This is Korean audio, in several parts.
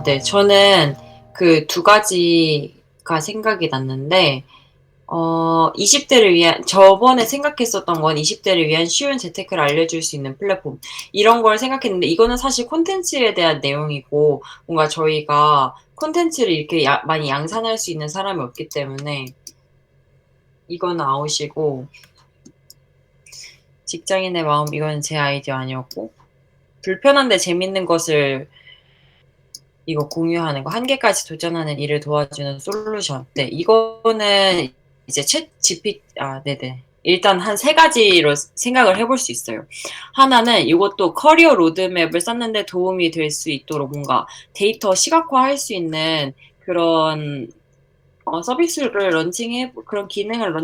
네. 저는 그 두 가지가 생각이 났는데 20 대를 위한 저번에 생각했었던 건 20 대를 위한 쉬운 재테크를 알려줄 수 있는 플랫폼 이런 걸 생각했는데 이거는 사실 콘텐츠에 대한 내용이고 뭔가 저희가 콘텐츠를 이렇게 많이 양산할 수 있는 사람이 없기 때문에 이거는 아웃이고 직장인의 마음 이거는 제 아이디어 아니었고 불편한데 재밌는 것을 이거 공유하는 거, 한계까지 도전하는 일을 도와주는 솔루션. 네, 이거는 이제 네네. 일단 한 세 가지로 생각을 해볼 수 있어요. 하나는 이것도 커리어 로드맵을 쌓는데 도움이 될 수 있도록 뭔가 데이터 시각화할 수 있는 그런 서비스를 그런 기능을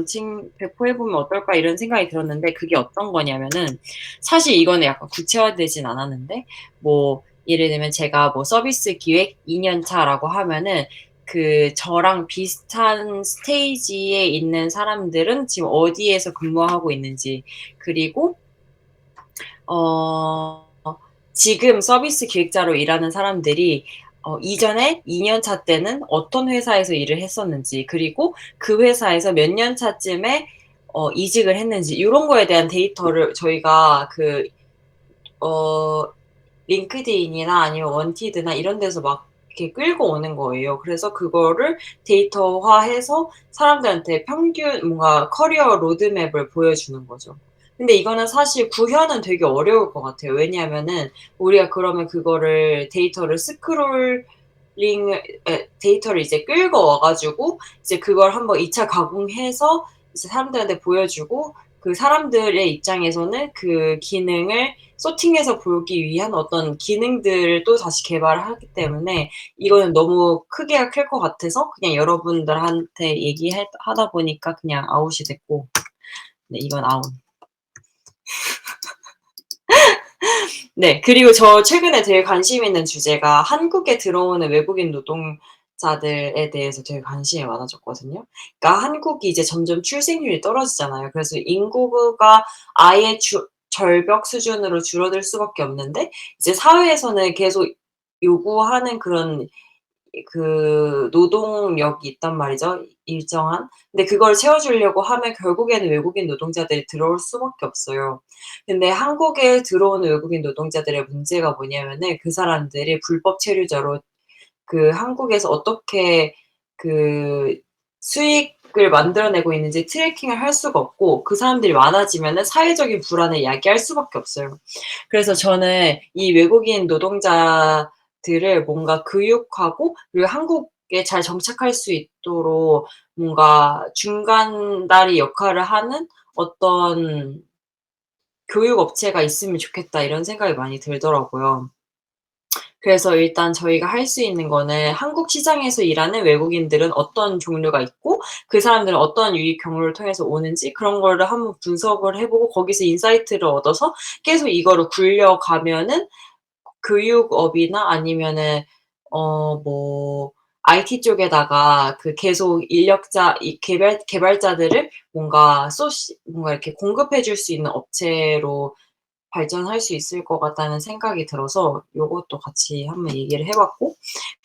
배포해보면 어떨까 이런 생각이 들었는데 그게 어떤 거냐면은 사실 이거는 약간 구체화되진 않았는데 뭐 예를 들면 제가 뭐 서비스 기획 2년 차라고 하면은 그 저랑 비슷한 스테이지에 있는 사람들은 지금 어디에서 근무하고 있는지 그리고 어 지금 서비스 기획자로 일하는 사람들이 이전에 2년 차 때는 어떤 회사에서 일을 했었는지 그리고 그 회사에서 몇 년 차쯤에 이직을 했는지 요런 거에 대한 데이터를 저희가 어 링크드인이나 아니면 원티드나 이런 데서 막 이렇게 끌고 오는 거예요. 그래서 그거를 데이터화해서 사람들한테 평균 뭔가 커리어 로드맵을 보여주는 거죠. 근데 이거는 사실 구현은 되게 어려울 것 같아요. 왜냐하면은 우리가 그러면 그거를 데이터를 이제 끌고 와 가지고 이제 그걸 한번 2차 가공해서 이제 사람들한테 보여주고 그 사람들의 입장에서는 그 기능을 소팅해서 보기 위한 어떤 기능들을 또 다시 개발을 하기 때문에 이거는 너무 크기가 클 것 같아서 그냥 여러분들한테 하다 보니까 그냥 아웃이 됐고 네 이건 아웃. 네. 그리고 저 최근에 되게 관심 있는 주제가 한국에 들어오는 외국인 노동자들에 대해서 되게 관심이 많아졌거든요. 그러니까 한국이 이제 점점 출생률이 떨어지잖아요. 그래서 인구가 아예 절벽 수준으로 줄어들 수밖에 없는데 이제 사회에서는 계속 요구하는 그런 노동력이 있단 말이죠, 일정한. 근데 그걸 채워 주려고 하면 결국에는 외국인 노동자들이 들어올 수밖에 없어요. 근데 한국에 들어오는 외국인 노동자들의 문제가 뭐냐면은 그 사람들이 불법 체류자로 한국에서 어떻게 그 수익을 만들어내고 있는지 트래킹을 할 수가 없고 그 사람들이 많아지면은 사회적인 불안을 야기할 수밖에 없어요. 그래서 저는 이 외국인 노동자들을 뭔가 교육하고 그리고 한국에 잘 정착할 수 있도록 뭔가 중간다리 역할을 하는 어떤 '교육 업체가 있으면 좋겠다.' 이런 생각이 많이 들더라고요. 그래서 일단 저희가 할 수 있는 거는 한국 시장에서 일하는 외국인들은 어떤 종류가 있고 그 사람들은 어떤 유익 경로를 통해서 오는지 그런 거를 한번 분석을 해 보고 거기서 인사이트를 얻어서 계속 이거를 굴려가면은 교육업이나 아니면은 뭐 IT 쪽에다가 계속 인력자 이 개발자들을 뭔가 이렇게 공급해 줄 수 있는 업체로 발전할 수 있을 것 같다는 생각이 들어서 요것도 같이 한번 얘기를 해 봤고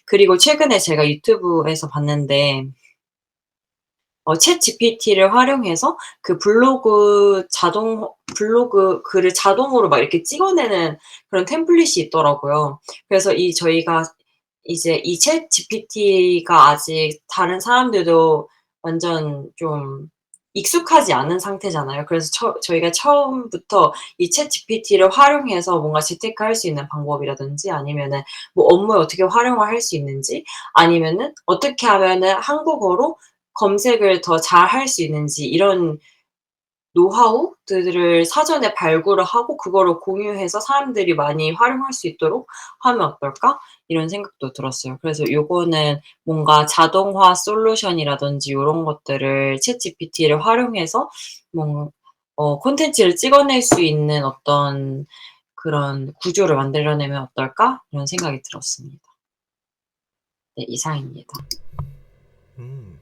그리고 최근에 제가 유튜브에서 봤는데 챗GPT를 활용해서 블로그 글을 자동으로 막 이렇게 찍어내는 그런 템플릿이 있더라고요. 그래서 저희가 이제 이 챗GPT가 아직 다른 사람들도 완전 좀 익숙하지 않은 상태잖아요. 그래서 저희가 처음부터 이 챗GPT를 활용해서 뭔가 재테크할 수 있는 방법이라든지 아니면은 뭐 업무에 어떻게 활용을 할 수 있는지 아니면은 어떻게 하면은 한국어로 검색을 더 잘할 수 있는지 이런 노하우들을 사전에 발굴을 하고 그거를 공유해서 사람들이 많이 활용할 수 있도록 하면 어떨까? 이런 생각도 들었어요. 그래서 요거는 뭔가 자동화 솔루션이라든지 요런 것들을 챗GPT를 활용해서 뭐 콘텐츠를 찍어낼 수 있는 어떤 그런 구조를 만들어내면 어떨까? 이런 생각이 들었습니다. 네 이상입니다. 음.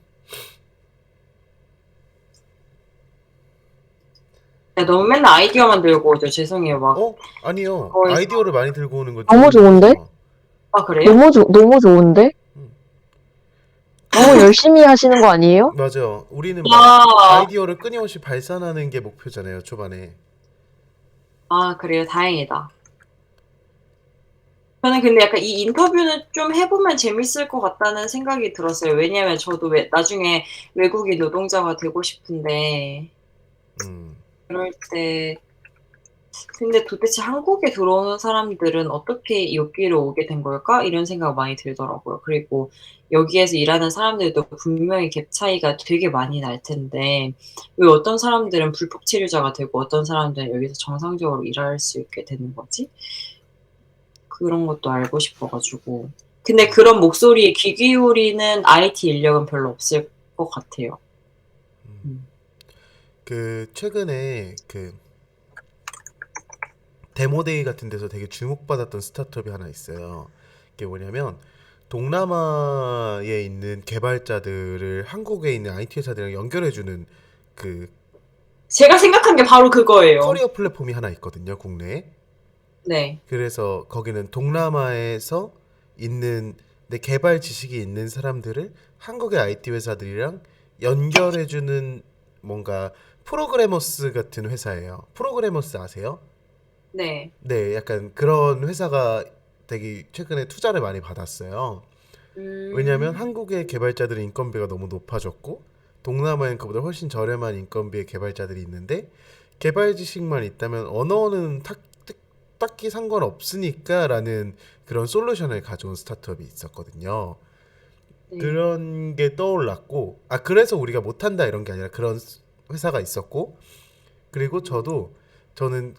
네 너무 맨날 아이디어만 들고 오죠. 죄송해요. 막 아니요. 그거에서 아이디어를 많이 들고 오는 건 너무 좋은 좋은데? 일이죠. 아, 그래요? 너무 좋은데? 음. 너무 열심히 하시는 거 아니에요? 맞아. 우리는 막 와, 아이디어를 끊임없이 발산하는 게 목표잖아요, 초반에. 아, 그래요. 다행이다. 저는 근데 약간 이 인터뷰는 좀 해보면 재밌을 것 같다는 생각이 들었어요. 왜냐면 저도 나중에 외국인 노동자가 되고 싶은데, 음. 그럴 때, 근데 도대체 한국에 들어오는 사람들은 어떻게 여기로 오게 된 걸까? 이런 생각 많이 들더라고요. 그리고 여기에서 일하는 사람들도 분명히 갭 차이가 되게 많이 날 텐데, 왜 어떤 사람들은 불법 체류자가 되고 어떤 사람들은 여기서 정상적으로 일할 수 있게 되는 거지? 그런 것도 알고 싶어가지고. 근데 그런 목소리에 귀 기울이는 IT 인력은 별로 없을 것 같아요. 음. 그 최근에 그 데모데이 같은 데서 되게 주목받았던 스타트업이 하나 있어요. 그게 뭐냐면 동남아에 있는 개발자들을 한국에 있는 IT 회사들이랑 연결해주는 그 제가 생각한 게 바로 그거예요. 커리어 플랫폼이 하나 있거든요, 국내에. 네. 그래서 거기는 동남아에서 있는 내 개발 지식이 있는 사람들을 한국의 IT 회사들이랑 연결해주는 뭔가 프로그래머스 같은 회사예요. 프로그래머스 아세요? 네. 네, 약간 그런 회사가 되게 최근에 투자를 많이 받았어요. 왜냐하면 음, 한국의 개발자들의 인건비가 너무 높아졌고 동남아엔 그보다 훨씬 저렴한 인건비의 개발자들이 있는데 개발 지식만 있다면 언어는 딱히 상관없으니까라는 그런 솔루션을 가져온 스타트업이 있었거든요. 네. 그런 게 떠올랐고 그래서 우리가 못한다 이런 게 아니라 그런 회사가 있었고 그리고 저는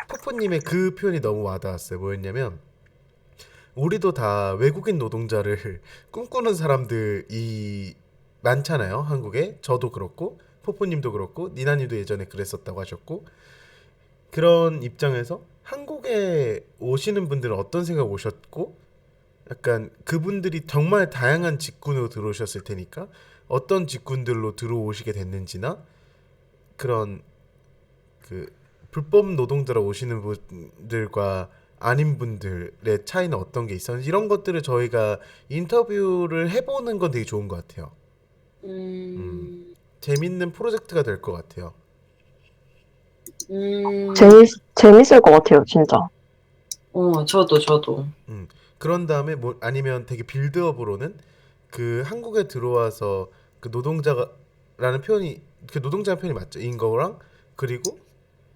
포포님의 그 표현이 너무 와닿았어요. 뭐였냐면 우리도 다 외국인 노동자를 꿈꾸는 사람들이 많잖아요. 한국에. 저도 그렇고 포포님도 그렇고 니나님도 예전에 그랬었다고 하셨고 그런 입장에서 한국에 오시는 분들은 어떤 생각 오셨고 약간 그분들이 정말 다양한 직군으로 들어오셨을 테니까 어떤 직군들로 들어오시게 됐는지나 그런 그 불법 노동자로 오시는 분들과 아닌 분들의 차이는 어떤 게 있었는지 이런 것들을 저희가 인터뷰를 해보는 건 되게 좋은 것 같아요. 음, 음, 재밌는 프로젝트가 될 것 같아요. 음, 재밌을 것 같아요, 진짜. 저도. 음, 그런 다음에 뭐 아니면 되게 빌드업으로는 그 한국에 들어와서 그 노동자라는 표현이 그 노동자라는 표현이 맞죠? 인 거랑 그리고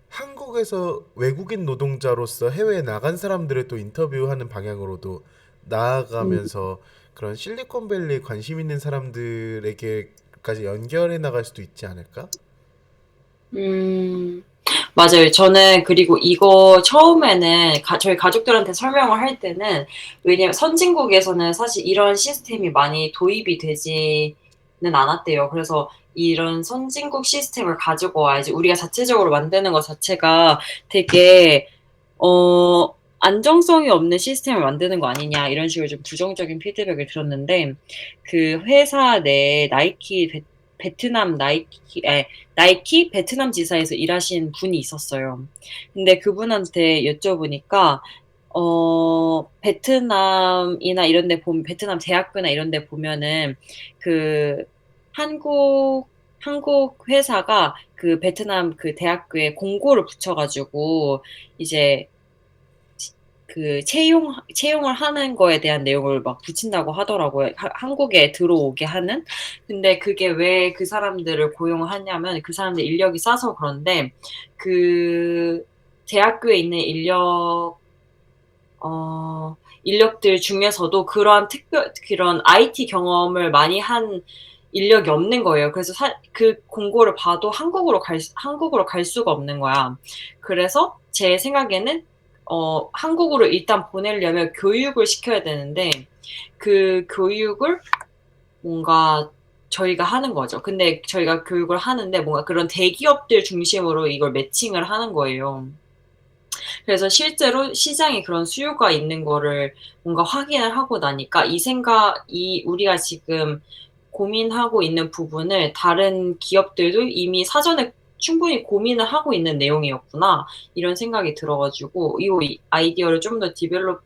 한국에서 외국인 노동자로서 해외에 나간 사람들을 또 인터뷰하는 방향으로도 음, 나아가면서 그런 실리콘밸리에 관심 있는 사람들에게까지 연결해 나갈 수도 있지 않을까? 음, 맞아요. 저는 그리고 이거 처음에는 저희 가족들한테 설명을 할 때는 왜냐면 선진국에서는 사실 이런 시스템이 많이 도입이 되지는 않았대요. 그래서 이런 선진국 시스템을 가지고 와야지 우리가 자체적으로 만드는 것 자체가 되게 안정성이 없는 시스템을 만드는 거 아니냐 이런 식으로 좀 부정적인 피드백을 들었는데 그 회사 내 베트남 나이키 베트남 지사에서 일하신 분이 있었어요. 근데 그분한테 여쭤보니까, 베트남 대학교나 이런 데 보면은, 그, 한국, 한국 회사가 그 베트남 그 대학교에 공고를 붙여가지고, 이제 채용을 하는 거에 대한 내용을 막 붙인다고 하더라고요. 한국에 들어오게 하는. 근데 그게 왜 그 사람들을 고용을 하냐면 그 사람들 인력이 싸서 그런데 그 대학교에 있는 인력들 중에서도 그런 IT 경험을 많이 한 인력이 없는 거예요. 그래서 그 공고를 봐도 한국으로 갈 수가 없는 거야. 그래서 제 생각에는, 한국으로 일단 보내려면 교육을 시켜야 되는데, 그 교육을 뭔가 저희가 하는 거죠. 근데 저희가 교육을 하는데 뭔가 그런 대기업들 중심으로 이걸 매칭을 하는 거예요. 그래서 실제로 시장에 그런 수요가 있는 거를 뭔가 확인을 하고 나니까 우리가 지금 고민하고 있는 부분을 다른 기업들도 이미 사전에 충분히 고민을 하고 있는 내용이었구나, 이런 생각이 들어가지고, 이 아이디어를 좀 더 디벨롭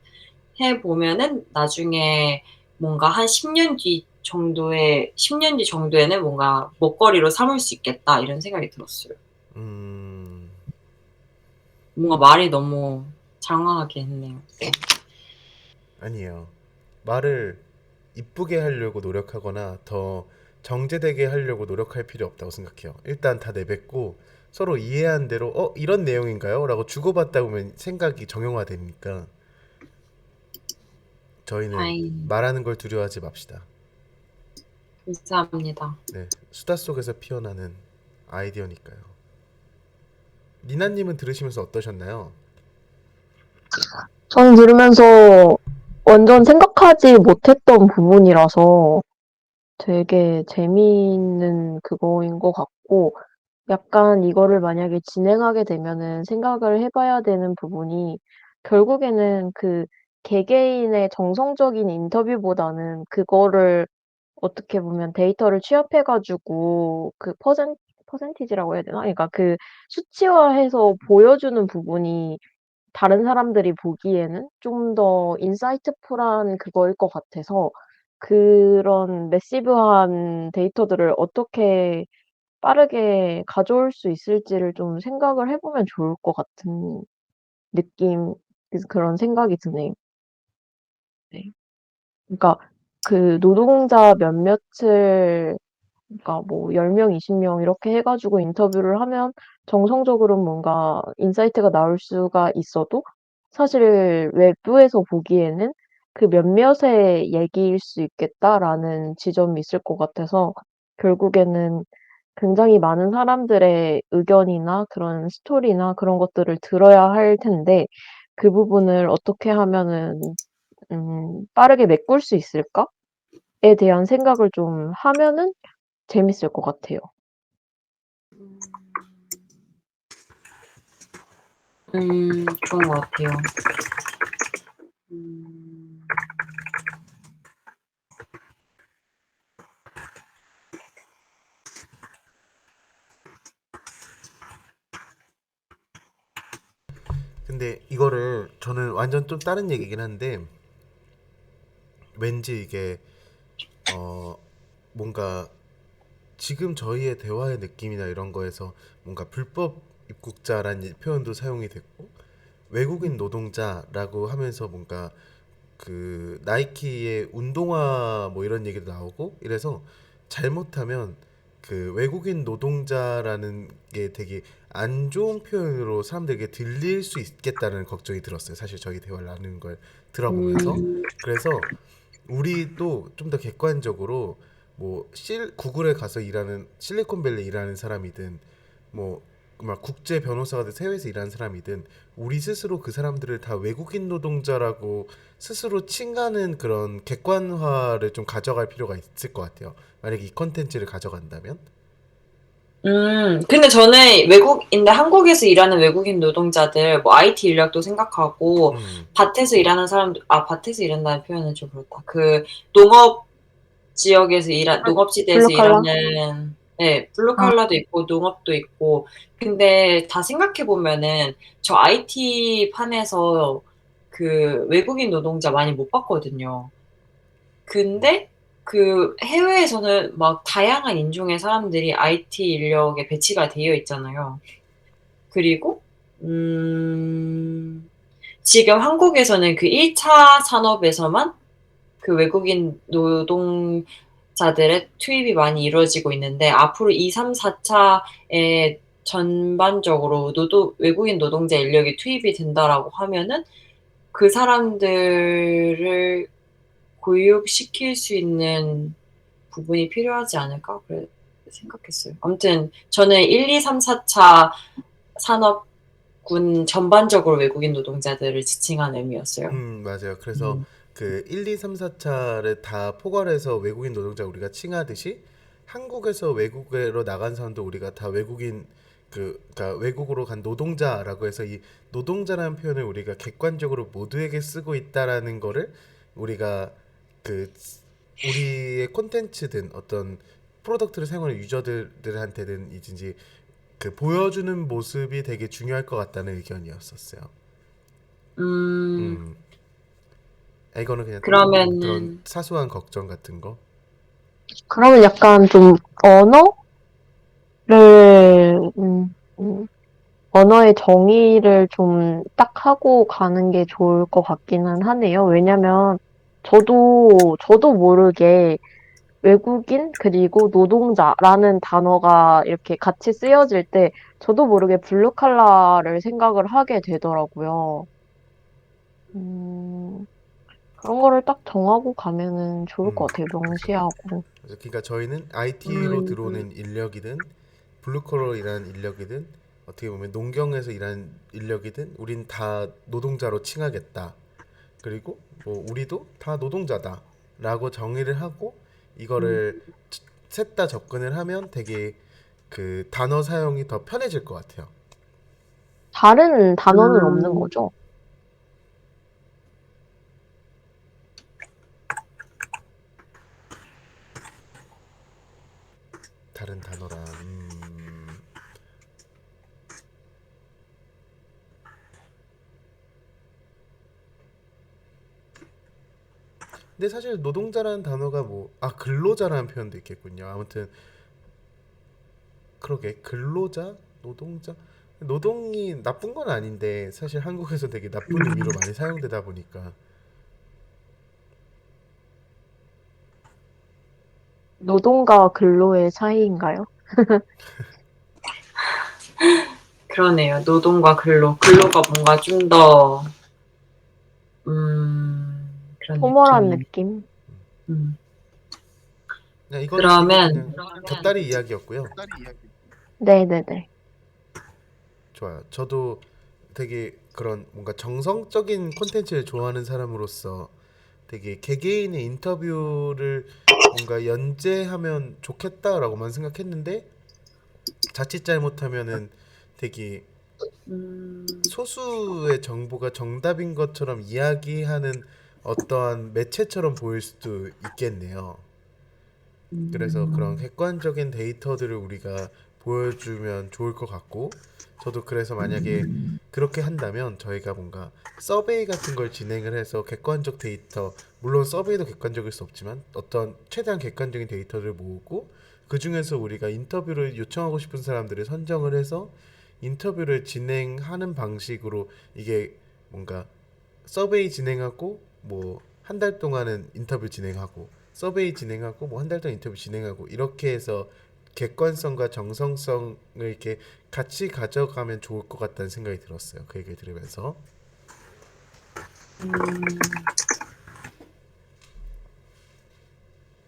해보면은 나중에 뭔가 한 10년 뒤 정도에는 뭔가 먹거리로 삼을 수 있겠다 이런 생각이 들었어요. 음, 뭔가 말이 너무 장황하게 했네요. 아니에요. 말을 이쁘게 하려고 노력하거나 더 정제되게 하려고 노력할 필요 없다고 생각해요. 일단 다 내뱉고 서로 이해한 대로 이런 내용인가요? 라고 주고받다 보면 생각이 정형화되니까 저희는 다행히 말하는 걸 두려워하지 맙시다. 감사합니다. 네, 수다 속에서 피어나는 아이디어니까요. 니나님은 들으시면서 어떠셨나요? 저는 들으면서 완전 생각하지 못했던 부분이라서 되게 재미있는 그거인 것 같고, 약간 이거를 만약에 진행하게 되면은 생각을 해봐야 되는 부분이 결국에는 그 개개인의 정성적인 인터뷰보다는 그거를 어떻게 보면 데이터를 취합해가지고 그 퍼센티지라고 해야 되나? 그러니까 그 수치화해서 보여주는 부분이 다른 사람들이 보기에는 좀 더 인사이트풀한 그거일 것 같아서 그런 매시브한 데이터들을 어떻게 빠르게 가져올 수 있을지를 좀 생각을 해보면 좋을 것 같은 느낌, 그런 생각이 드네요. 네. 그러니까 그 노동자 몇몇을 그러니까 뭐 10명, 20명 이렇게 해가지고 인터뷰를 하면 정성적으로 뭔가 인사이트가 나올 수가 있어도 사실 외부에서 보기에는 그 몇몇의 얘기일 수 있겠다라는 지점이 있을 것 같아서 결국에는 굉장히 많은 사람들의 의견이나 그런 스토리나 그런 것들을 들어야 할 텐데 그 부분을 어떻게 하면은 빠르게 메꿀 수 있을까에 대한 생각을 좀 하면은 재밌을 것 같아요. 좋은 것 같아요. 음, 근데 이거를 저는 완전 좀 다른 얘기긴 한데 왠지 이게 어 뭔가 지금 저희의 대화의 느낌이나 이런 거에서 뭔가 불법 입국자라는 표현도 사용이 됐고 외국인 노동자라고 하면서 뭔가 그 나이키의 운동화 뭐 이런 얘기도 나오고 이래서 잘못하면 그 외국인 노동자라는 게 되게 안 좋은 표현으로 사람들에게 들릴 수 있겠다는 걱정이 들었어요. 사실 저희 대화를 나누는 걸 들어보면서. 음, 그래서 우리도 좀 더 객관적으로 뭐 구글에 가서 일하는 실리콘밸리 일하는 사람이든 뭐 막 국제 변호사가 돼서 해외에서 일하는 사람이든 우리 스스로 그 사람들을 다 외국인 노동자라고 스스로 칭하는 그런 객관화를 좀 가져갈 필요가 있을 것 같아요. 만약에 이 컨텐츠를 가져간다면. 근데 저는 외국인데 한국에서 일하는 외국인 노동자들, 뭐 IT 인력도 생각하고, 음, 밭에서 일하는 사람들, 밭에서 일한다는 표현은 좀 그렇다. 그 농업 지역에서 농업지대에서 블루칼라? 일하는, 네, 아, 블루칼라도 있고, 농업도 있고. 근데 다 생각해보면은, 저 IT 판에서 그 외국인 노동자 많이 못 봤거든요. 근데 그 해외에서는 막 다양한 인종의 사람들이 IT 인력에 배치가 되어 있잖아요. 그리고, 지금 한국에서는 그 1차 산업에서만 그 외국인 노동자들의 투입이 많이 이루어지고 있는데 앞으로 2, 3, 4차에 전반적으로 외국인 노동자 인력이 투입이 된다라고 하면은 그 사람들을 교육시킬 수 있는 부분이 필요하지 않을까? 그래 생각했어요. 아무튼 저는 1, 2, 3, 4차 산업군 전반적으로 외국인 노동자들을 지칭한 의미였어요. 맞아요. 그래서 음. 그 1, 2, 3, 4차를 다 포괄해서 외국인 노동자 우리가 칭하듯이 한국에서 외국으로 나간 사람도 우리가 다 외국인 그러니까 외국으로 간 노동자라고 해서 이 노동자라는 표현을 우리가 객관적으로 모두에게 쓰고 있다라는 거를 우리가 그 우리의 콘텐츠든 어떤 프로덕트를 사용하는 유저들한테든 이제 그 보여주는 모습이 되게 중요할 것 같다는 의견이었었어요. 음, 음. 이거는 그냥 그런 그러면은 사소한 걱정 같은 거. 그러면 약간 좀 언어를, 언어의 정의를 좀 딱 하고 가는 게 좋을 것 같기는 하네요. 왜냐면 저도 모르게 외국인 그리고 노동자라는 단어가 이렇게 같이 쓰여질 때 저도 모르게 블루 칼라를 생각을 하게 되더라고요. 음, 그런 거를 딱 정하고 가면은 좋을 음, 것 같아요. 그래서 명시하고. 그러니까 저희는 IT로 음, 들어오는 인력이든 블루컬러 일하는 인력이든 어떻게 보면 농경에서 일하는 인력이든 우린 다 노동자로 칭하겠다. 그리고 뭐 우리도 다 노동자다라고 정의를 하고 음, 이거를 셋 다 접근을 하면 되게 그 단어 사용이 더 편해질 것 같아요. 다른 단어는 없는 음. 거죠? 다른 단어라. 근데 사실 노동자라는 단어가 뭐 근로자라는 표현도 있겠군요. 아무튼 그러게 근로자, 노동자. 노동이 나쁜 건 아닌데 사실 한국에서 되게 나쁜 의미로 많이 사용되다 보니까 노동과 근로의 차이인가요? 그러네요. 노동과 근로. 근로가 뭔가 좀 더, 그런 포멀한 느낌이. 느낌? 음. 이거는 되게 그러면, 그냥 곁다리 이야기였고요. 네네네. 좋아요. 저도 되게 그런 뭔가 정성적인 콘텐츠를 좋아하는 사람으로서 되게 개개인의 인터뷰를 뭔가 연재하면 좋겠다라고만 생각했는데 자칫 잘못하면은 되게 음, 소수의 정보가 정답인 것처럼 이야기하는 어떠한 매체처럼 보일 수도 있겠네요. 그래서 그런 음, 객관적인 데이터들을 우리가 보여주면 좋을 것 같고, 저도 그래서 만약에 그렇게 한다면 저희가 뭔가 서베이 같은 걸 진행을 해서 객관적 데이터, 물론 서베이도 객관적일 수 없지만 어떤 최대한 객관적인 데이터를 모으고 그 중에서 우리가 인터뷰를 요청하고 싶은 사람들을 선정을 해서 인터뷰를 진행하는 방식으로 이게 뭔가 서베이 진행하고 뭐 한 달 동안은 인터뷰 진행하고 서베이 진행하고 뭐 한 달 동안 인터뷰 진행하고 이렇게 해서 객관성과 정성성을 이렇게 같이 가져가면 좋을 것 같다는 생각이 들었어요. 그 얘기를 들으면서. 음.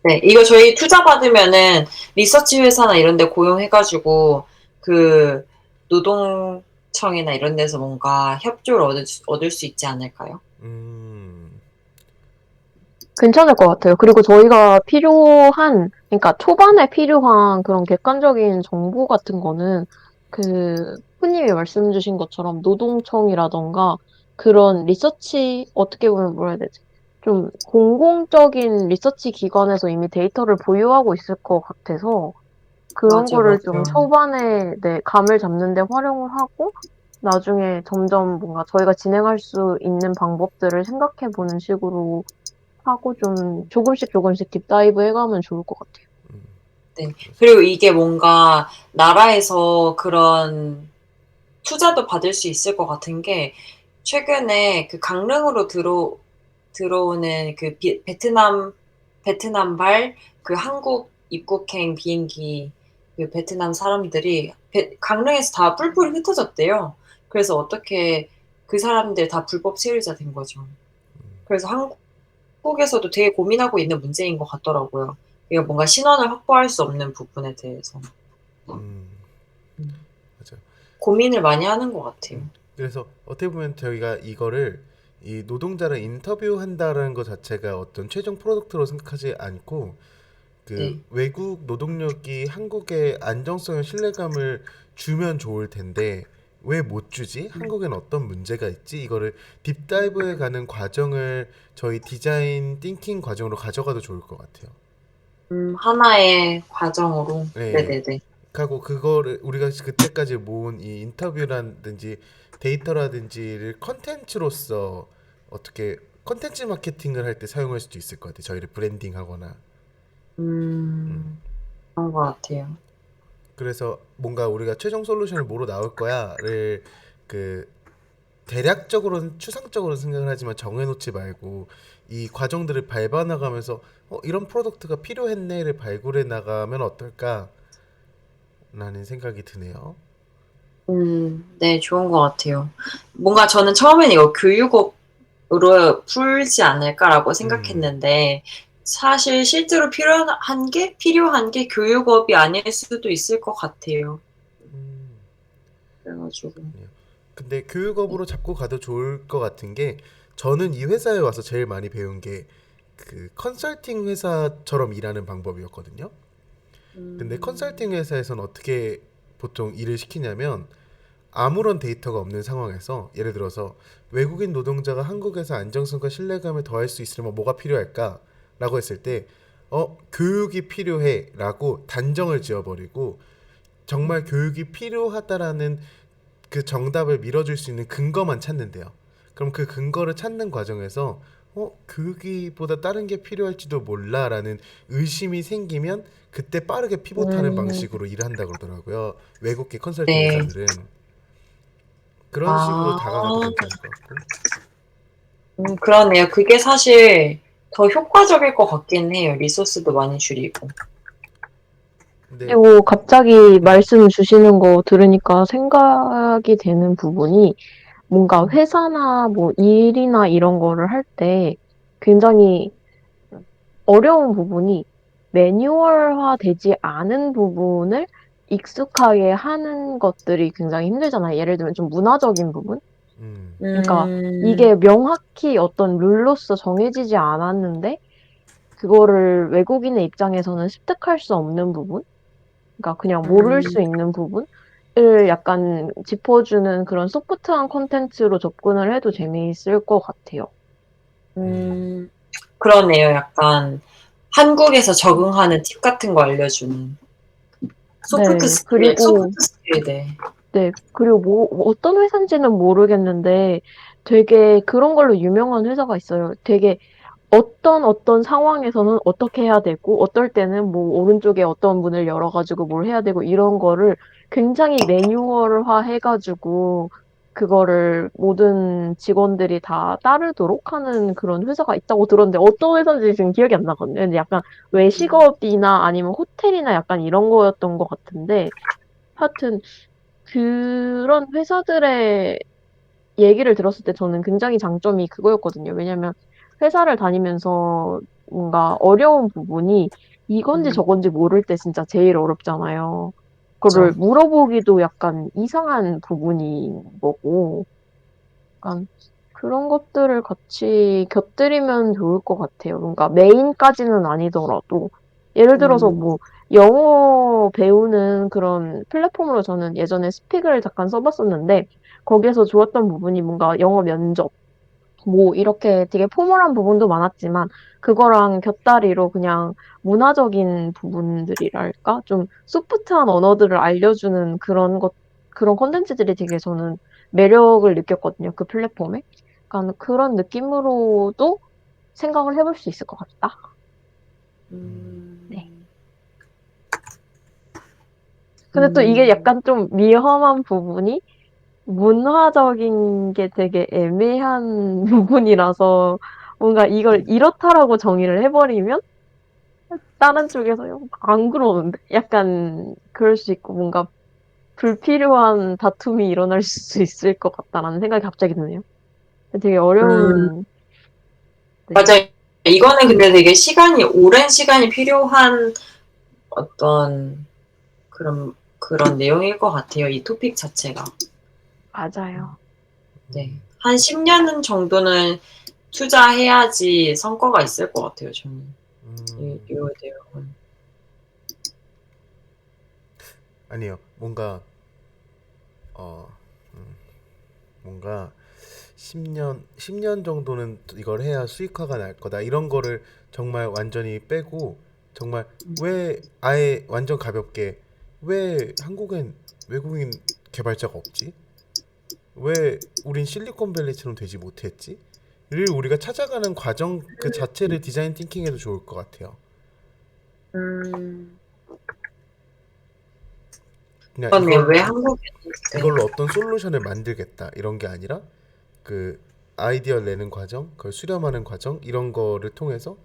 네, 이거 저희 투자 받으면은 리서치 회사나 이런 데 고용해가지고 그 노동청이나 이런 데서 뭔가 협조를 얻을 수 있지 않을까요? 음, 괜찮을 것 같아요. 그리고 저희가 그러니까 초반에 필요한 그런 객관적인 정보 같은 거는 후님이 말씀 주신 것처럼 노동청이라던가 그런 어떻게 보면 뭐라 해야 되지? 좀 공공적인 리서치 기관에서 이미 데이터를 보유하고 있을 것 같아서 그런 맞아요, 거를 좀 맞아요. 초반에 네, 감을 잡는 데 활용을 하고 나중에 점점 뭔가 저희가 진행할 수 있는 방법들을 생각해 보는 식으로 하고 좀 조금씩 딥다이브 해가면 좋을 것 같아요. 네. 그리고 이게 뭔가 나라에서 그런 투자도 받을 수 있을 것 같은 게 최근에 그 강릉으로 들어오는 그 베트남발 그 한국 입국행 비행기 그 베트남 사람들이 강릉에서 다 뿔뿔이 흩어졌대요. 그래서 어떻게 그 사람들 다 불법 체류자 된 거죠. 그래서 한국에서도 되게 고민하고 있는 문제인 것 같더라고요. 이거 뭔가 신원을 확보할 수 없는 부분에 대해서. 음, 음, 맞아. 고민을 많이 하는 것 같아요. 그래서 어떻게 보면 저희가 이거를 이 노동자를 인터뷰한다라는 것 자체가 어떤 최종 프로덕트로 생각하지 않고 그 네. 외국 노동력이 한국의 안정성과 신뢰감을 주면 좋을 텐데 왜 못 주지? 한국엔 어떤 문제가 있지? 이거를 딥다이브해 가는 과정을 저희 디자인 띵킹 과정으로 가져가도 좋을 것 같아요. 하나의 과정으로. 네. 네네네. 하고 그거를 우리가 그때까지 모은 이 인터뷰라든지 데이터라든지를 컨텐츠로서 어떻게 컨텐츠 마케팅을 할 때 사용할 수도 있을 것 같아요. 저희를 브랜딩하거나. 음. 그런 것 같아요. 그래서 뭔가 우리가 최종 솔루션을 뭐로 나올 거야를 그 대략적으로는 추상적으로 생각을 하지만 정해놓지 말고 이 과정들을 밟아 나가면서 이런 프로덕트가 필요했네를 발굴해 나가면 어떨까라는 생각이 드네요. 네, 좋은 것 같아요. 뭔가 저는 처음엔 이거 교육업으로 풀지 않을까라고 음, 생각했는데, 사실 실제로 필요한 게 교육업이 아닐 수도 있을 것 같아요. 음, 그래가지고, 그렇군요. 근데 교육업으로 잡고 가도 좋을 것 같은 게 저는 이 회사에 와서 제일 많이 배운 게 그 컨설팅 회사처럼 일하는 방법이었거든요. 근데 컨설팅 음, 회사에서는 어떻게 보통 일을 시키냐면 아무런 데이터가 없는 상황에서 예를 들어서 외국인 노동자가 한국에서 안정성과 신뢰감을 더할 수 있으려면 뭐가 필요할까? 라고 했을 때 교육이 필요해 라고 단정을 지어버리고 정말 교육이 필요하다라는 그 정답을 밀어줄 수 있는 근거만 찾는데요. 그럼 그 근거를 찾는 과정에서 교육이보다 다른 게 필요할지도 몰라라는 의심이 생기면 그때 빠르게 피봇하는 음, 방식으로 일한다 그러더라고요. 외국계 컨설팅 네. 회사들은 그런 식으로 아, 다가가도 괜찮을 것 같고. 그러네요. 그게 사실 더 효과적일 것 같긴 해요. 리소스도 많이 줄이고. 근데 그리고 갑자기 음, 말씀 주시는 거 들으니까 생각이 되는 부분이 뭔가 음, 회사나 뭐 일이나 이런 거를 할 때 굉장히 어려운 부분이 매뉴얼화 되지 않은 부분을 익숙하게 하는 것들이 굉장히 힘들잖아요. 예를 들면 좀 문화적인 부분? 음, 그러니까 음, 이게 명확히 어떤 룰로서 정해지지 않았는데 그거를 외국인의 입장에서는 습득할 수 없는 부분? 그러니까 그냥 모를 음, 수 있는 부분을 약간 짚어주는 그런 소프트한 콘텐츠로 접근을 해도 재미있을 것 같아요. 음, 음, 그러네요. 약간 한국에서 적응하는 팁 같은 거 알려주는 네, 소프트 그리고 스킬에 대해. 네, 그리고 뭐 어떤 회사인지는 모르겠는데 되게 그런 걸로 유명한 회사가 있어요. 되게 어떤 상황에서는 어떻게 해야 되고, 어떨 때는 뭐 오른쪽에 어떤 문을 열어가지고 뭘 해야 되고, 이런 거를 굉장히 매뉴얼화 해가지고, 그거를 모든 직원들이 다 따르도록 하는 그런 회사가 있다고 들었는데, 어떤 회사인지 지금 기억이 안 나거든요. 근데 약간 외식업이나 아니면 호텔이나 약간 이런 거였던 것 같은데, 하여튼 그런 회사들의 얘기를 들었을 때 저는 굉장히 장점이 그거였거든요. 왜냐면 회사를 다니면서 뭔가 어려운 부분이 이건지 음, 저건지 모를 때 진짜 제일 어렵잖아요. 그거를 그죠. 물어보기도 약간 이상한 부분인 거고, 약간 그런 것들을 같이 곁들이면 좋을 것 같아요. 뭔가 메인까지는 아니더라도, 예를 들어서 음, 뭐, 영어 배우는 그런 플랫폼으로 저는 예전에 스픽을 잠깐 써봤었는데, 거기에서 좋았던 부분이 뭔가 영어 면접, 뭐, 이렇게 되게 포멀한 부분도 많았지만, 그거랑 곁다리로 그냥 문화적인 부분들이랄까? 좀 소프트한 언어들을 알려주는 그런 콘텐츠들이 되게 저는 매력을 느꼈거든요. 그 플랫폼에. 그러니까 그런 느낌으로도 생각을 해볼 수 있을 것 같다. 네. 음, 근데 또 이게 음, 약간 좀 위험한 부분이 문화적인 게 되게 애매한 부분이라서 뭔가 이걸 이렇다라고 정의를 해버리면 다른 쪽에서 안 그러는데? 약간 그럴 수 있고 뭔가 불필요한 다툼이 일어날 수 있을 것 같다라는 생각이 갑자기 드네요. 되게 음, 어려운, 네. 맞아요. 이거는 근데 되게 오랜 시간이 필요한 어떤 그런 내용일 것 같아요. 이 토픽 자체가. 맞아요. 네. 음, 한 10년 정도는 투자해야지 성과가 있을 것 같아요, 저는. 음. 이 내용은. 아니요. 어, 뭔가 10년 정도는 이걸 해야 수익화가 날 거다. 이런 거를 정말 완전히 빼고 정말 왜 아예 완전 가볍게 왜 한국엔 외국인 개발자가 없지? 왜 우린 실리콘밸리처럼 되지 못했지? 우리가 찾아가는 과정 그 자체를 디자인 띵킹해도 좋을 것 같아요. 음. 그냥 그러면 왜 한국에 이걸로 어떤 솔루션을 만들겠다 이런 게 아니라 그 아이디어를 내는 과정, 그걸 수렴하는 과정 이런 거를 통해서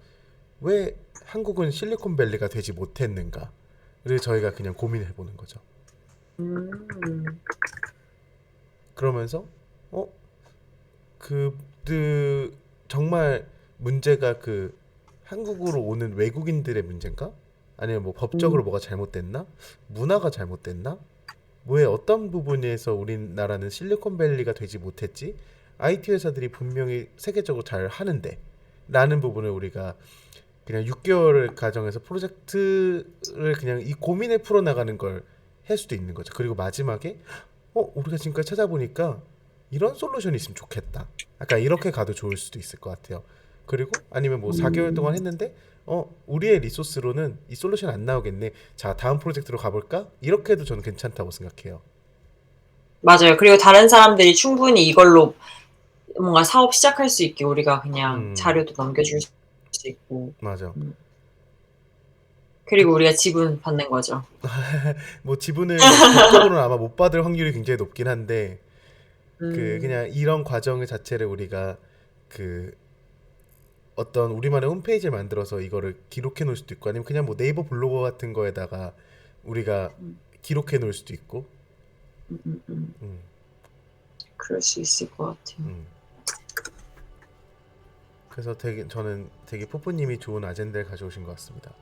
왜 한국은 실리콘밸리가 되지 못했는가를 저희가 그냥 고민해 보는 거죠. 음. 그러면서 어? 정말 문제가 그 한국으로 오는 외국인들의 문제인가? 아니면 뭐 법적으로 뭐가 잘못됐나? 문화가 잘못됐나? 왜 어떤 부분에서 우리나라는 실리콘밸리가 되지 못했지? IT 회사들이 분명히 세계적으로 잘 하는데 라는 부분을 우리가 그냥 6개월 과정에서 프로젝트를 그냥 이 고민을 풀어나가는 걸 할 수도 있는 거죠. 그리고 마지막에 우리가 지금까지 찾아보니까 이런 솔루션이 있으면 좋겠다. 아까 이렇게 가도 좋을 수도 있을 것 같아요. 그리고 아니면 뭐 4개월 동안 했는데 우리의 리소스로는 이 솔루션 안 나오겠네. 자, 다음 프로젝트로 가볼까? 이렇게 해도 저는 괜찮다고 생각해요. 맞아요. 그리고 다른 사람들이 충분히 이걸로 뭔가 사업 시작할 수 있게 우리가 그냥 자료도 넘겨줄 수 있고. 맞아. 그리고 우리가 지분 받는 거죠. 뭐 지분을 뭐 법적으로는 아마 못 받을 확률이 굉장히 높긴 한데 그냥 이런 과정 자체를 우리가 그 어떤 우리만의 홈페이지를 만들어서 이거를 기록해 놓을 수도 있고 아니면 그냥 뭐 네이버 블로그 같은 거에다가 우리가 기록해 놓을 수도 있고. 그럴 수 있을 것 같아요. 그래서 저는 되게 뽀뽀님이 좋은 아젠다를 가져오신 것 같습니다.